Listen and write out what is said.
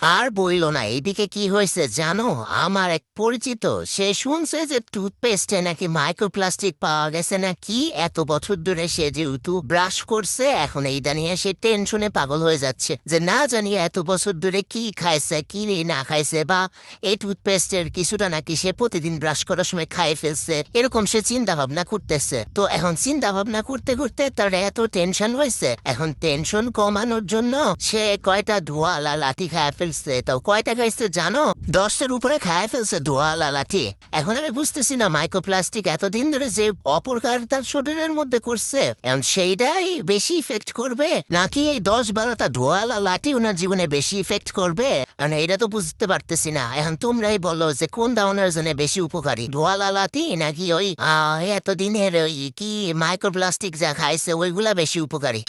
আর বইল না, এইদিকে কি হয়েছে জানো? আমার এক পরিচিত, সে শুনছে যে টুথপেস্টে নাকি মাইক্রোপ্লাস্টিক পাওয়া গেছে। নাকি এত বছর ধরে সে যেহেতু ব্রাশ করছে, এখন এইটা নিয়ে সে টেনশনে পাগল হয়ে যাচ্ছে যে না জানি এত বছর ধরে কি খাইছে কি না খাইছে, বা এই টুথপেস্টের কিছুটা নাকি সে প্রতিদিন ব্রাশ করার সময় খাই ফেলছে, এরকম সে চিন্তা ভাবনা করতেছে। তো এখন চিন্তা ভাবনা করতে করতে তার এত টেনশন হয়েছে, এখন টেনশন কমানোর জন্য সে কয়টা ধোয়ালা লাঠি খায় ফেলছে। তো কয়টা খাইছে জানো? 10টার উপরে খায় ফেলছে ধোয়ালা লাঠি। এখন আমি বুঝতেছি না মাইক্রোপ্লাস্টিক এতদিন ধরে যে অপকার তার শরীরের মধ্যে করছে, এখন সেইটাই বেশি ইফেক্ট করবে নাকি এই 10-12টা ধোয়ালা লাঠি ওনার জীবনে বেশি ইফেক্ট করবে? মানে এটা তো বুঝতে পারতেছি না। এখন তোমরাই বলো যে কোন ধরনের জন্য বেশি উপকারী, ধোয়ালা লাঠি নাকি ওই এতদিনের ওই কি মাইক্রোপ্লাস্টিক যা খাইছে ওইগুলা বেশি উপকারী?